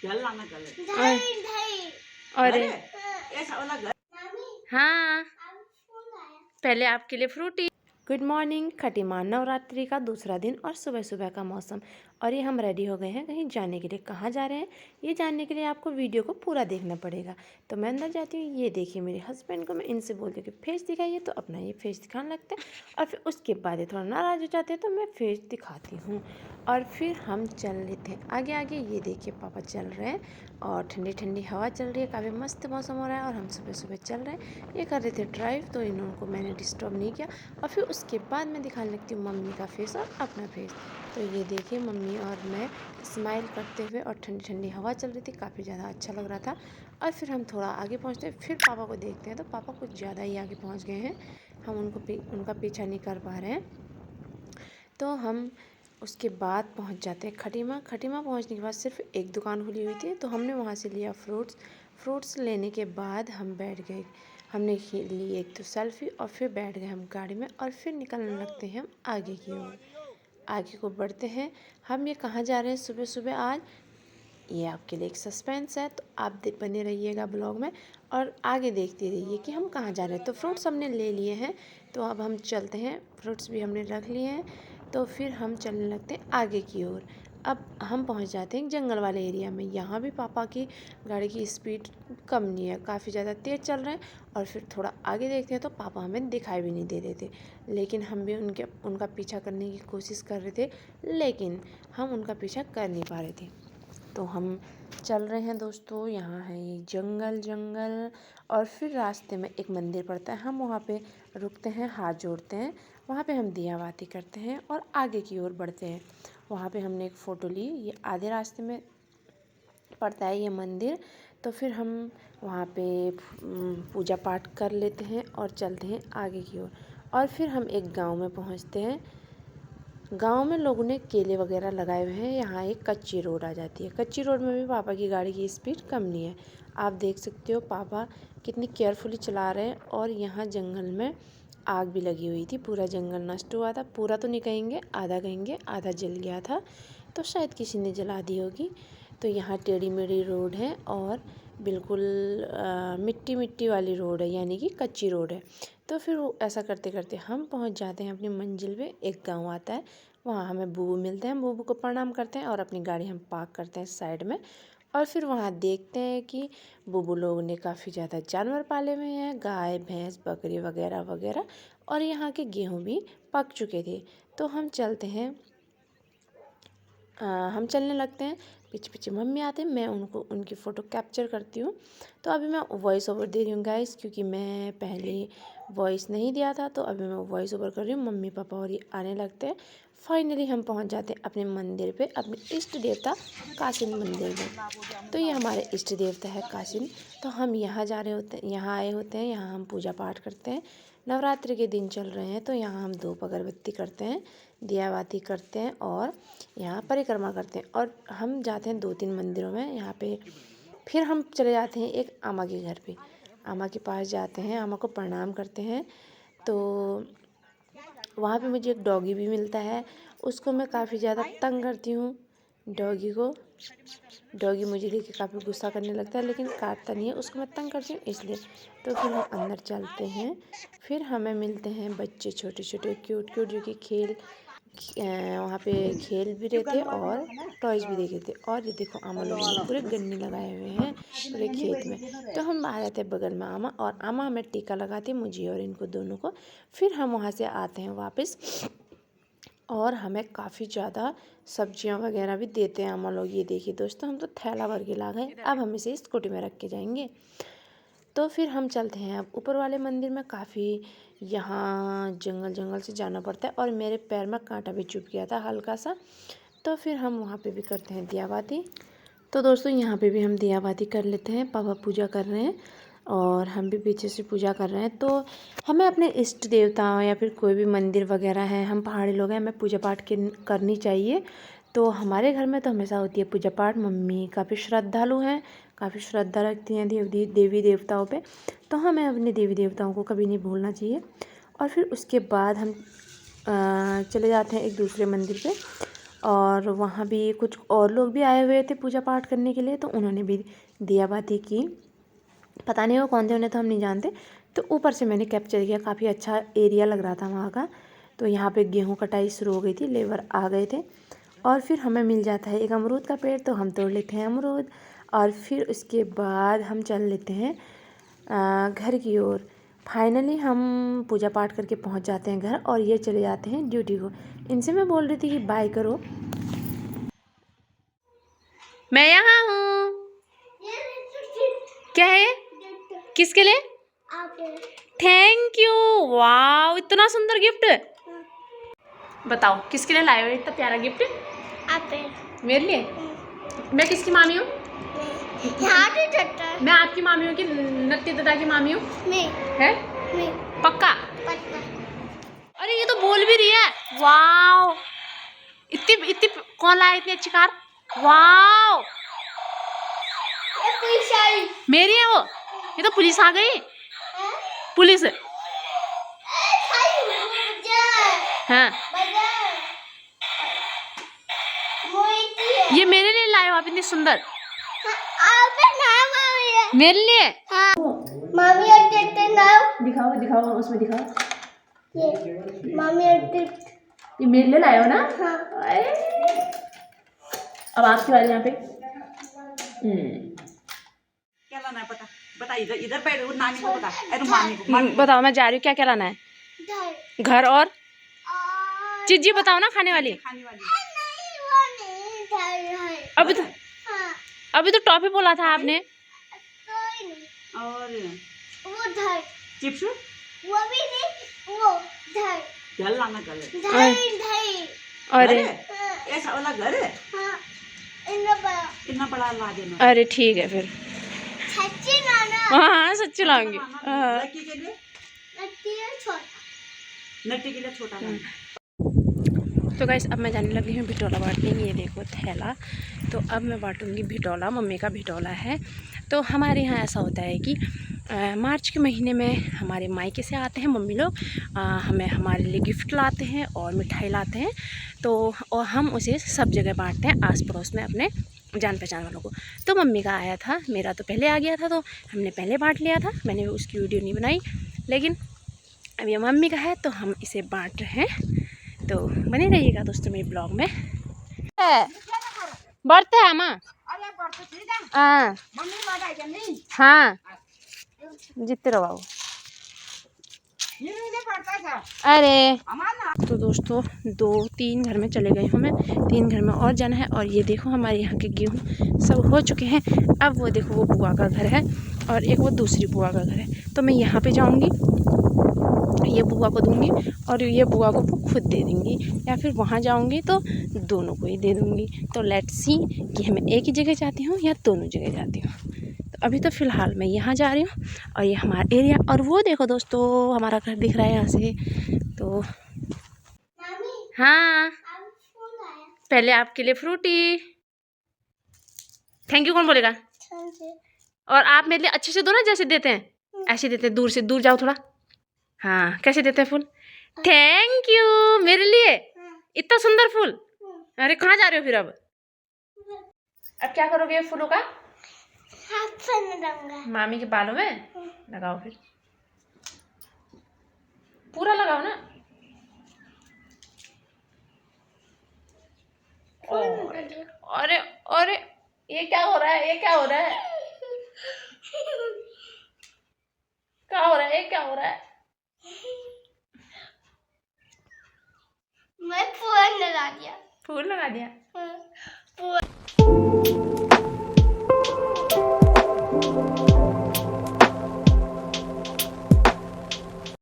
जल लाना कल। अरे ऐसा वाला घर। हाँ, पहले आपके लिए फ्रूटी। Good morning. खटीमान नवरात्रि का दूसरा दिन और सुबह सुबह का मौसम, और ये हम रेडी हो गए हैं कहीं जाने के लिए। कहाँ जा रहे हैं ये जानने के लिए आपको वीडियो को पूरा देखना पड़ेगा। तो मैं अंदर जाती हूँ। ये देखिए मेरे हस्बैंड को मैं इनसे बोलती हूँ कि फेस दिखाइए, तो अपना ये फेस दिखाने लगते हैं, और फिर उसके बाद ये थोड़ा नाराज़ हो जाते हैं तो मैं फेस दिखाती हूँ, और फिर हम चल लेते हैं आगे आगे। ये देखिए पापा चल रहे हैं और ठंडी ठंडी हवा चल रही है, काफ़ी मस्त मौसम हो रहा है, और हम सुबह सुबह चल रहे हैं। ये कर रहे थे ड्राइव, तो इनको मैंने डिस्टर्ब नहीं किया, और फिर उसके बाद मैं दिखाने लगती हूँ मम्मी का फेस और अपना फेस। तो ये देखिए मम्मी और मैं स्माइल करते हुए, और ठंडी ठंडी हवा चल रही थी, काफ़ी ज़्यादा अच्छा लग रहा था। और फिर हम थोड़ा आगे पहुँचते हैं, फिर पापा को देखते हैं, तो पापा कुछ ज़्यादा ही आगे पहुँच गए हैं, हम उनका पीछा नहीं कर पा रहे हैं। तो हम उसके बाद पहुंच जाते हैं खटीमा। खटीमा पहुंचने के बाद सिर्फ एक दुकान खुली हुई थी, तो हमने वहां से लिया फ्रूट्स लेने के बाद हम बैठ गए। हमने ली एक तो सेल्फी, और फिर बैठ गए हम गाड़ी में, और फिर निकलने लगते हैं हम आगे की ओर। आगे को बढ़ते हैं। हम ये कहाँ जा रहे हैं सुबह सुबह आज, ये आपके लिए एक सस्पेंस है, तो आप बने रहिएगा ब्लॉग में, और आगे देखते रहिए कि हम कहाँ जा रहे हैं। तो फ्रूट्स हमने ले लिए हैं, तो अब हम चलते हैं। फ्रूट्स भी हमने रख लिए हैं, तो फिर हम चलने लगते हैं आगे की ओर। अब हम पहुंच जाते हैं जंगल वाले एरिया में। यहाँ भी पापा की गाड़ी की स्पीड कम नहीं है, काफ़ी ज़्यादा तेज़ चल रहे हैं। और फिर थोड़ा आगे देखते हैं तो पापा हमें दिखाई भी नहीं दे रहे थे, लेकिन हम भी उनका पीछा करने की कोशिश कर रहे थे, लेकिन हम उनका पीछा कर नहीं पा रहे थे। तो हम चल रहे हैं दोस्तों। यहाँ है ये जंगल, और फिर रास्ते में एक मंदिर पड़ता है, हम वहाँ पे रुकते हैं, हाथ जोड़ते हैं, वहाँ पे हम दिया बाती करते हैं और आगे की ओर बढ़ते हैं। वहाँ पे हमने एक फ़ोटो ली। ये आधे रास्ते में पड़ता है ये मंदिर। तो फिर हम वहाँ पे पूजा पाठ कर लेते हैं और चलते हैं आगे की ओर। और फिर हम एक गांव में पहुँचते हैं। गांव में लोगों ने केले वगैरह लगाए हुए हैं। यहाँ एक कच्ची रोड आ जाती है। कच्ची रोड में भी पापा की गाड़ी की स्पीड कम नहीं है। आप देख सकते हो पापा कितनी केयरफुली चला रहे हैं। और यहाँ जंगल में आग भी लगी हुई थी, पूरा जंगल नष्ट हुआ था। पूरा तो नहीं कहेंगे, आधा जल गया था, तो शायद किसी ने जला दी होगी। तो यहाँ टेढ़ी मेढ़ी रोड है, और बिल्कुल मिट्टी मिट्टी वाली रोड है, यानी कि कच्ची रोड है। तो फिर वो ऐसा करते करते हम पहुंच जाते हैं अपनी मंजिल पे। एक गांव आता है, वहाँ हमें बूबू मिलते हैं। बूबू को प्रणाम करते हैं और अपनी गाड़ी हम पार्क करते हैं साइड में। और फिर वहाँ देखते हैं कि बूबू लोगों ने काफ़ी ज़्यादा जानवर पाले हुए हैं, गाय भैंस बकरी वगैरह वगैरह, और यहाँ के गेहूँ भी पक चुके थे। तो हम चलते हैं, हम चलने लगते हैं। पीछे पीछे मम्मी आते हैं, मैं उनकी फ़ोटो कैप्चर करती हूँ। तो अभी मैं वॉइस ओवर दे रही हूँ गाइस, क्योंकि मैं पहले वॉइस नहीं दिया था, तो अभी मैं वॉइस ओवर कर रही हूँ। मम्मी पापा और ये आने लगते हैं। फाइनली हम पहुँच जाते हैं अपने मंदिर पे, अपने इष्ट देवता कासिन मंदिर में। तो ये हमारे इष्ट देवता है कासिन। तो हम यहाँ जा रहे होते हैं, यहाँ आए होते हैं, यहाँ हम पूजा पाठ करते हैं। नवरात्रि के दिन चल रहे हैं, तो यहाँ हम धूप अगरबत्ती करते हैं, दिया बाती करते हैं, और यहाँ परिक्रमा करते हैं। और हम जाते हैं 2-3 मंदिरों में यहाँ पे। फिर हम चले जाते हैं एक आमा के घर पे। आमा के पास जाते हैं, आमा को प्रणाम करते हैं। तो वहाँ पे मुझे एक डॉगी भी मिलता है, उसको मैं काफ़ी ज़्यादा तंग करती हूँ। डॉगी मुझे देख के काफ़ी गुस्सा करने लगता है, लेकिन काटता नहीं है, उसको मैं तंग करती हूँ इसलिए। तो फिर हम अंदर चलते हैं। फिर हमें मिलते हैं बच्चे छोटे छोटे क्यूट क्यूट, जो कि वहाँ पे खेल भी रहे थे और टॉयज़ भी देखे थे। और ये देखो आमा लोगों ने पूरे गन्ने लगाए हुए हैं पूरे खेत में। तो हम आ जाते हैं बगल में आमा, और आमा हमें टीका लगाती है, मुझे और इनको दोनों को। फिर हम वहाँ से आते हैं वापस, और हमें काफ़ी ज़्यादा सब्जियां वगैरह भी देते हैं आमा लोग। ये देखिए दोस्तों, हम तो थैला भर के ला गए, अब हम इसे स्कूटी में रख के जाएंगे। तो फिर हम चलते हैं अब ऊपर वाले मंदिर में। काफ़ी यहाँ जंगल से जाना पड़ता है, और मेरे पैर में कांटा भी चुभ गया था हल्का सा। तो फिर हम वहाँ पे भी करते हैं दिया बाती। तो दोस्तों यहाँ पे भी हम दिया बाती कर लेते हैं। पापा पूजा कर रहे हैं और हम भी पीछे से पूजा कर रहे हैं। तो हमें अपने इष्ट देवता या फिर कोई भी मंदिर वगैरह है, हम पहाड़ी लोग हैं, हमें पूजा पाठ करनी चाहिए। तो हमारे घर में तो हमेशा होती है पूजा पाठ। मम्मी काफ़ी श्रद्धालु हैं, काफ़ी श्रद्धा रखती हैं देवी देवताओं पे। तो हमें अपने देवी देवताओं को कभी नहीं भूलना चाहिए। और फिर उसके बाद हम चले जाते हैं एक दूसरे मंदिर पे। और वहाँ भी कुछ और लोग भी आए हुए थे पूजा पाठ करने के लिए, तो उन्होंने भी दिया बाती की। पता नहीं वो कौन थे, उन्हें तो हम नहीं जानते। तो ऊपर से मैंने कैप्चर किया, काफ़ी अच्छा एरिया लग रहा था वहाँ का। तो यहाँ पे गेहूँ कटाई शुरू हो गई थी, लेबर आ गए थे। और फिर हमें मिल जाता है एक अमरूद का पेड़, तो हम तोड़ लेते हैं अमरूद। और फिर उसके बाद हम चल लेते हैं घर की ओर। फाइनली हम पूजा पाठ करके पहुँच जाते हैं घर, और ये चले जाते हैं ड्यूटी को। इनसे मैं बोल रही थी कि बाय करो। मैं यहाँ हूँ। क्या है? किसके लिए? Thank you. वाह, इतना सुंदर गिफ्ट। बताओ किसके लिए लाए हो इतना प्यारा गिफ्ट? मेरे लिए? मैं किसकी मामी हूँ? मैं आपकी मामी हूँ कि नट्टी दादा की मामी हूँ? है? पक्का? अरे ये तो बोल भी रही है। वाह, इतनी कौन लाया इतनी अच्छी कार? वाह, मेरी है वो। ये तो पुलिस आ गई। पुलिस। हाँ, ये मेरे लिए लाए हो आप इतनी सुंदर? मेरे लिए? मामी दिखाओ दिखाओ, उसमें दिखाओ। ये मामी ये मेरे लिए लाए हो ना? हाँ। अब आपकी बारी यहाँ पे। क्या लाना है पता? बता, इधर इधर बैठ, वो नानी को बता, अरे मामी को, मामी को। बताओ, मैं जा रही हूँ। क्या क्या लाना है? घर और चीज़ बताओ ना, खाने वाली। खाने वाली। अभी तो टॉफी बोला था आपने। और वो धर चिप्स वो भी नहीं, वो धर घर लाना कर। धर धर। अरे ऐसा वाला घर है, हाँ, इतना बड़ा ला देना। अरे ठीक है फिर। सच्ची नाना। हाँ सच्ची लाऊंगी। लड़की के लिए नट्टी है छोटा, नट्टी के लिए छोटा लाना। तो गाइस अब मैं जाने लगी हूँ भिटोला बांटने। ये देखो थैला। तो अब मैं बांटूंगी भिटोला। मम्मी का भिटोला है। तो हमारे यहाँ ऐसा होता है कि मार्च के महीने में हमारे मायके से आते हैं मम्मी लोग, हमें हमारे लिए गिफ्ट लाते हैं और मिठाई लाते हैं। तो और हम उसे सब जगह बांटते हैं, आस पड़ोस में अपने जान पहचान वालों को। तो मम्मी का आया था, मेरा तो पहले आ गया था, तो हमने पहले बांट लिया था। मैंने उसकी वीडियो नहीं बनाई, लेकिन अब ये मम्मी का है तो हम इसे बांट रहे हैं। तो बने रहिएगा दोस्तों मेरे ब्लॉग में। बढ़ते हैं माँ। हाँ हाँ, जीतते रहो बाबू। अरे तो दोस्तों 2-3 घर में चले गए हूँ मैं, 3 घर में और जाना है। और ये देखो हमारे यहाँ के गेहूँ सब हो चुके हैं। अब वो देखो वो बुआ का घर है और एक वो दूसरी बुआ का घर है। तो मैं यहाँ पे जाऊँगी, ये बुआ को दूंगी और ये बुआ को खुद दे दूँगी, या फिर वहाँ जाऊँगी तो दोनों को ही दे दूँगी। तो लेट्स सी कि मैं एक ही जगह जाती हूँ या दोनों जगह जाती हूँ। तो अभी तो फ़िलहाल मैं यहाँ जा रही हूँ और ये हमारा एरिया। और वो देखो दोस्तों हमारा घर दिख रहा है यहाँ से। तो हाँ, पहले आपके लिए फ्रूटी। थैंक यू कौन बोलेगा? और आप मेरे लिए अच्छे से दो ना, जैसे देते हैं ऐसे देते हैं। दूर से दूर जाओ थोड़ा। हाँ, कैसे देते हैं फूल? Thank you. मेरे लिए इतना सुंदर फूल। अरे कहाँ जा रहे हो फिर? अब क्या करोगे फूलों का? मामी के बालों में लगाओ, फिर पूरा लगाओ ना। अरे अरे ये क्या हो रहा है? ये क्या हो रहा है? क्या हो रहा है? ये क्या हो रहा है? मैं फूल लगा दिया। फूल लगा दिया।